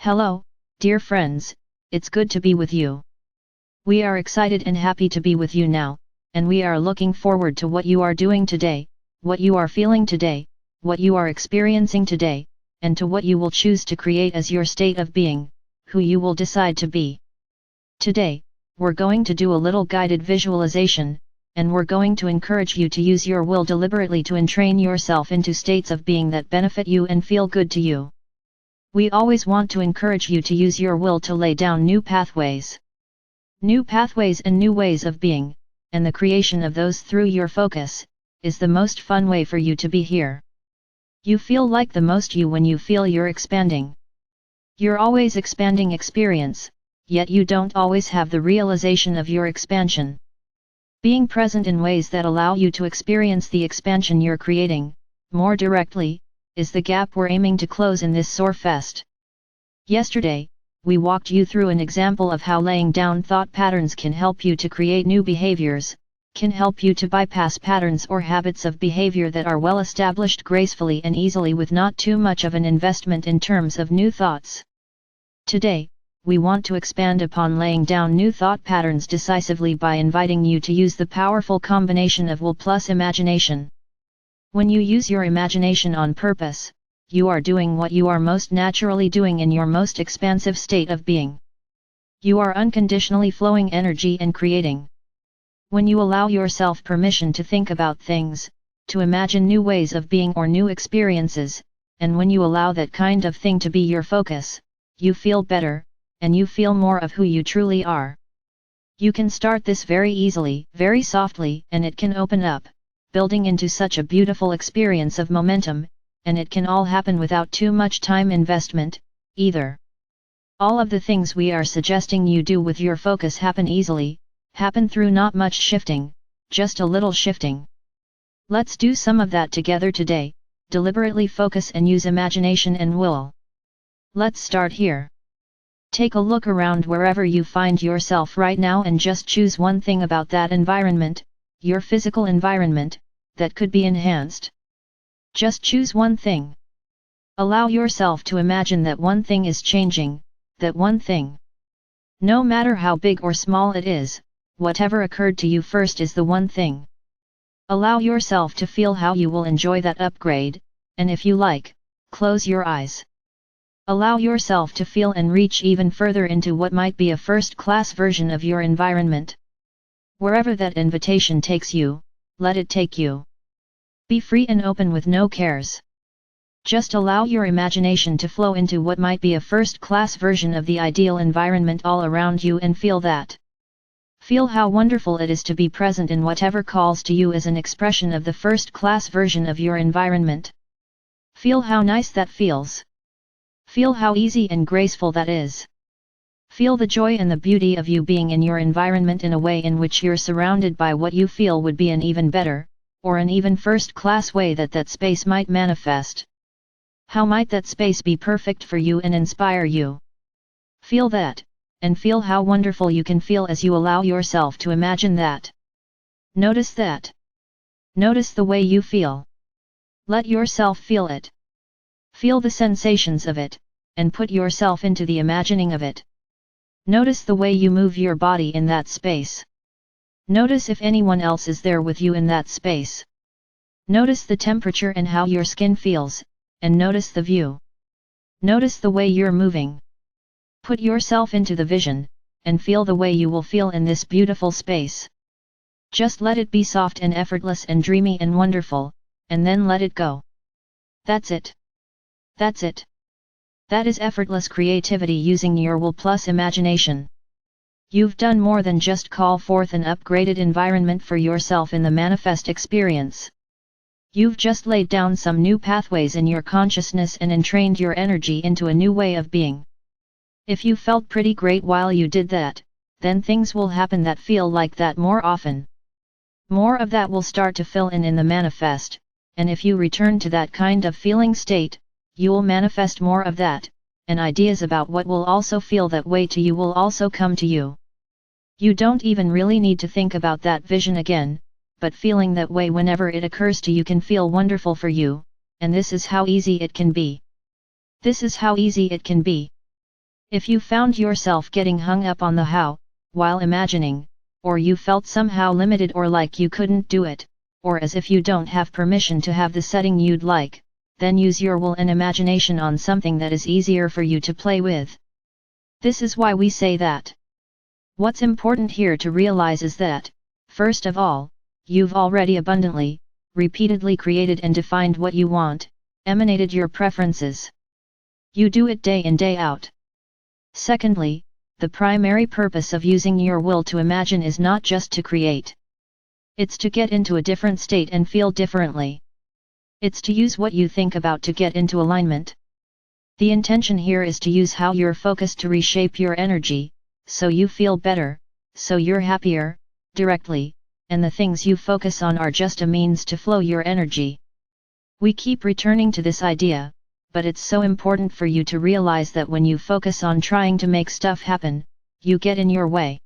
Hello, dear friends, it's good to be with you. We are excited and happy to be with you now, and we are looking forward to what you are doing today, what you are feeling today, what you are experiencing today, and to what you will choose to create as your state of being, who you will decide to be. Today, we're going to do a little guided visualization, and we're going to encourage you to use your will deliberately to entrain yourself into states of being that benefit you and feel good to you. We always want to encourage you to use your will to lay down new pathways. New pathways and new ways of being, and the creation of those through your focus, is the most fun way for you to be here. You feel like the most you when you feel you're expanding. You're always expanding experience, yet you don't always have the realization of your expansion. Being present in ways that allow you to experience the expansion you're creating, more directly, is the gap we're aiming to close in this Soar Fest. Yesterday, we walked you through an example of how laying down thought patterns can help you to create new behaviors, can help you to bypass patterns or habits of behavior that are well established gracefully and easily with not too much of an investment in terms of new thoughts. Today, we want to expand upon laying down new thought patterns decisively by inviting you to use the powerful combination of will plus imagination. When you use your imagination on purpose, you are doing what you are most naturally doing in your most expansive state of being. You are unconditionally flowing energy and creating. When you allow yourself permission to think about things, to imagine new ways of being or new experiences, and when you allow that kind of thing to be your focus, you feel better, and you feel more of who you truly are. You can start this very easily, very softly, and it can open up, building into such a beautiful experience of momentum, and it can all happen without too much time investment, either. All of the things we are suggesting you do with your focus happen easily, happen through not much shifting, just a little shifting. Let's do some of that together today, deliberately focus and use imagination and will. Let's start here. Take a look around wherever you find yourself right now and just choose one thing about that environment, your physical environment, that could be enhanced. Just choose one thing. Allow yourself to imagine that one thing is changing, that one thing. No matter how big or small it is, whatever occurred to you first is the one thing. Allow yourself to feel how you will enjoy that upgrade, and if you like, close your eyes. Allow yourself to feel and reach even further into what might be a first-class version of your environment. Wherever that invitation takes you, let it take you. Be free and open with no cares. Just allow your imagination to flow into what might be a first-class version of the ideal environment all around you and feel that. Feel how wonderful it is to be present in whatever calls to you as an expression of the first-class version of your environment. Feel how nice that feels. Feel how easy and graceful that is. Feel the joy and the beauty of you being in your environment in a way in which you're surrounded by what you feel would be an even better, or an even first-class way that space might manifest. How might that space be perfect for you and inspire you? Feel that, and feel how wonderful you can feel as you allow yourself to imagine that. Notice that. Notice the way you feel. Let yourself feel it. Feel the sensations of it, and put yourself into the imagining of it. Notice the way you move your body in that space. Notice if anyone else is there with you in that space. Notice the temperature and how your skin feels, and notice the view. Notice the way you're moving. Put yourself into the vision, and feel the way you will feel in this beautiful space. Just let it be soft and effortless and dreamy and wonderful, and then let it go. That's it. That's it. That is effortless creativity using your will plus imagination. You've done more than just call forth an upgraded environment for yourself in the manifest experience. You've just laid down some new pathways in your consciousness and entrained your energy into a new way of being. If you felt pretty great while you did that, then things will happen that feel like that more often. More of that will start to fill in the manifest, and if you return to that kind of feeling state, you'll manifest more of that, and ideas about what will also feel that way to you will also come to you. You don't even really need to think about that vision again, but feeling that way whenever it occurs to you can feel wonderful for you, and this is how easy it can be. This is how easy it can be. If you found yourself getting hung up on the how, while imagining, or you felt somehow limited or like you couldn't do it, or as if you don't have permission to have the setting you'd like, then use your will and imagination on something that is easier for you to play with. This is why we say that. What's important here to realize is that, first of all, you've already abundantly, repeatedly created and defined what you want, emanated your preferences. You do it day in day out. Secondly, the primary purpose of using your will to imagine is not just to create. It's to get into a different state and feel differently. It's to use what you think about to get into alignment. The intention here is to use how you're focused to reshape your energy, so you feel better, so you're happier, directly, and the things you focus on are just a means to flow your energy. We keep returning to this idea, but it's so important for you to realize that when you focus on trying to make stuff happen, you get in your way.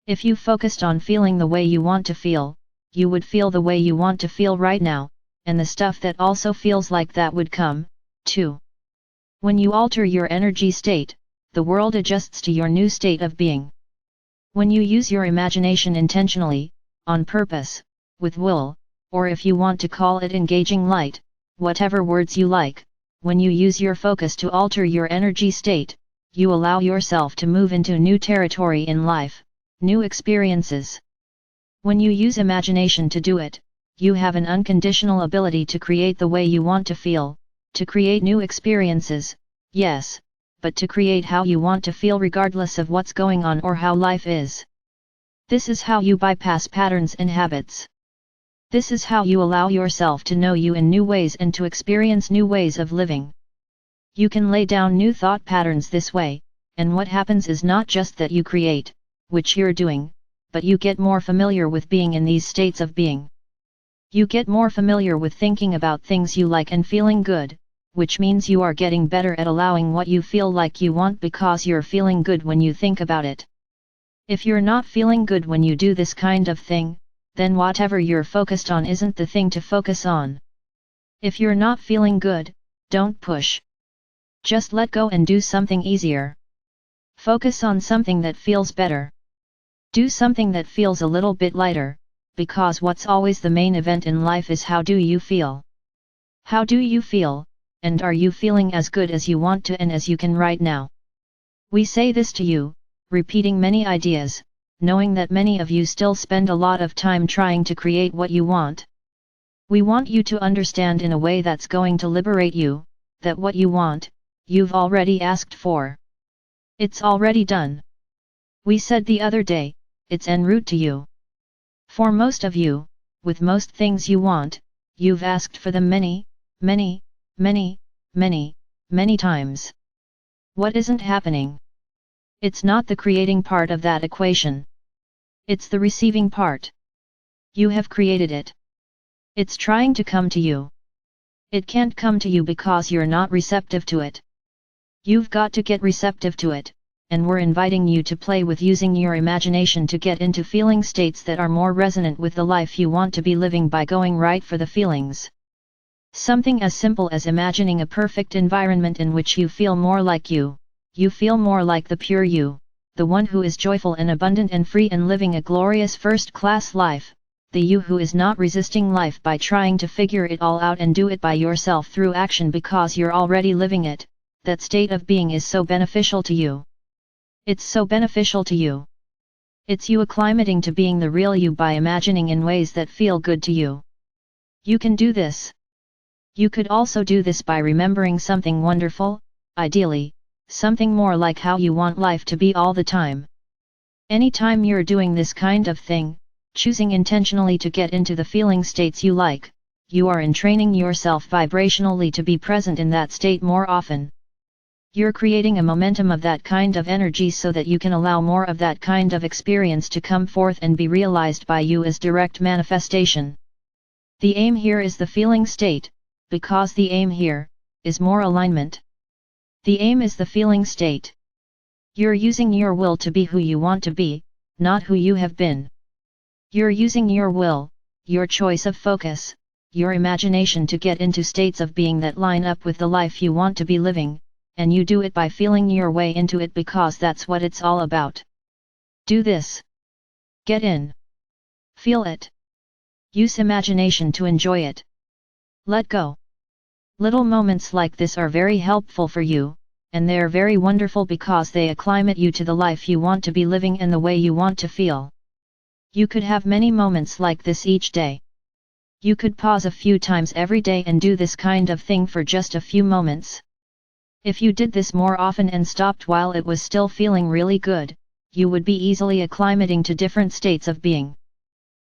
If you focused on feeling the way you want to feel, you would feel the way you want to feel right now, and the stuff that also feels like that would come, too. When you alter your energy state, the world adjusts to your new state of being. When you use your imagination intentionally, on purpose, with will, or if you want to call it engaging light, whatever words you like, when you use your focus to alter your energy state, you allow yourself to move into new territory in life, new experiences. When you use imagination to do it, you have an unconditional ability to create the way you want to feel, to create new experiences, yes, but to create how you want to feel regardless of what's going on or how life is. This is how you bypass patterns and habits. This is how you allow yourself to know you in new ways and to experience new ways of living. You can lay down new thought patterns this way, and what happens is not just that you create, which you're doing, but you get more familiar with being in these states of being. You get more familiar with thinking about things you like and feeling good, which means you are getting better at allowing what you feel like you want because you're feeling good when you think about it. If you're not feeling good when you do this kind of thing, then whatever you're focused on isn't the thing to focus on. If you're not feeling good, don't push. Just let go and do something easier. Focus on something that feels better. Do something that feels a little bit lighter, because what's always the main event in life is how do you feel? How do you feel, and are you feeling as good as you want to and as you can right now? We say this to you, repeating many ideas, knowing that many of you still spend a lot of time trying to create what you want. We want you to understand in a way that's going to liberate you, that what you want, you've already asked for. It's already done. We said the other day, it's en route to you. For most of you, with most things you want, you've asked for them many, many, many, many, many times. What isn't happening? It's not the creating part of that equation. It's the receiving part. You have created it. It's trying to come to you. It can't come to you because you're not receptive to it. You've got to get receptive to it, and we're inviting you to play with using your imagination to get into feeling states that are more resonant with the life you want to be living by going right for the feelings. Something as simple as imagining a perfect environment in which you feel more like you feel more like the pure you, the one who is joyful and abundant and free and living a glorious first-class life, the you who is not resisting life by trying to figure it all out and do it by yourself through action because you're already living it. That state of being is so beneficial to you. It's so beneficial to you. It's you acclimating to being the real you by imagining in ways that feel good to you. You can do this. You could also do this by remembering something wonderful, ideally, something more like how you want life to be all the time. Anytime you're doing this kind of thing, choosing intentionally to get into the feeling states you like, you are entraining yourself vibrationally to be present in that state more often. You're creating a momentum of that kind of energy so that you can allow more of that kind of experience to come forth and be realized by you as direct manifestation. The aim here is the feeling state, because the aim here is more alignment. The aim is the feeling state. You're using your will to be who you want to be, not who you have been. You're using your will, your choice of focus, your imagination to get into states of being that line up with the life you want to be living, and you do it by feeling your way into it because that's what it's all about. Do this. Get in. Feel it. Use imagination to enjoy it. Let go. Little moments like this are very helpful for you, and they're very wonderful because they acclimate you to the life you want to be living and the way you want to feel. You could have many moments like this each day. You could pause a few times every day and do this kind of thing for just a few moments. If you did this more often and stopped while it was still feeling really good, you would be easily acclimating to different states of being.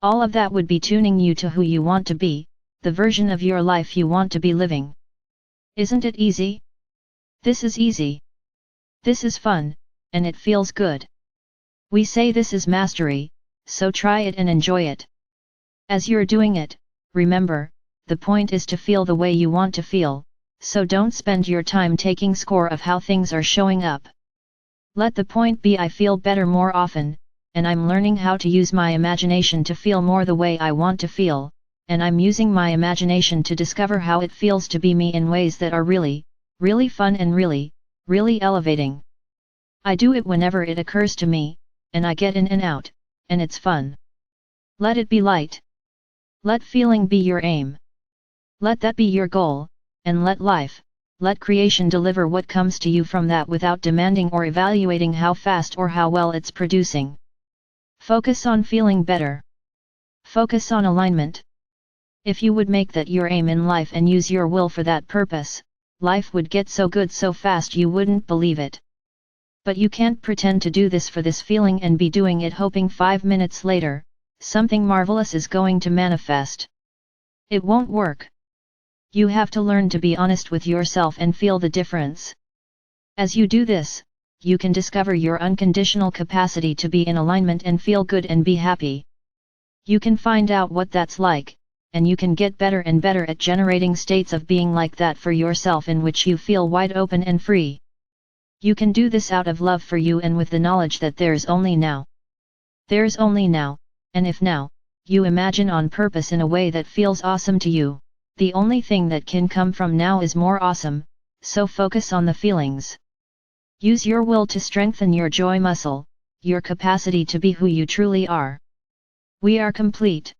All of that would be tuning you to who you want to be, the version of your life you want to be living. Isn't it easy? This is easy. This is fun, and it feels good. We say this is mastery, so try it and enjoy it. As you're doing it, remember, the point is to feel the way you want to feel, so don't spend your time taking score of how things are showing up. Let the point be I feel better more often, and I'm learning how to use my imagination to feel more the way I want to feel, and I'm using my imagination to discover how it feels to be me in ways that are really, really fun and really, really elevating. I do it whenever it occurs to me, and I get in and out, and it's fun. Let it be light. Let feeling be your aim. Let that be your goal, and let life, let creation deliver what comes to you from that without demanding or evaluating how fast or how well it's producing. Focus on feeling better. Focus on alignment. If you would make that your aim in life and use your will for that purpose, life would get so good so fast you wouldn't believe it. But you can't pretend to do this for this feeling and be doing it hoping 5 minutes later, something marvelous is going to manifest. It won't work. You have to learn to be honest with yourself and feel the difference. As you do this, you can discover your unconditional capacity to be in alignment and feel good and be happy. You can find out what that's like, and you can get better and better at generating states of being like that for yourself in which you feel wide open and free. You can do this out of love for you and with the knowledge that there's only now. There's only now, and if now, you imagine on purpose in a way that feels awesome to you, the only thing that can come from now is more awesome, so focus on the feelings. Use your will to strengthen your joy muscle, your capacity to be who you truly are. We are complete.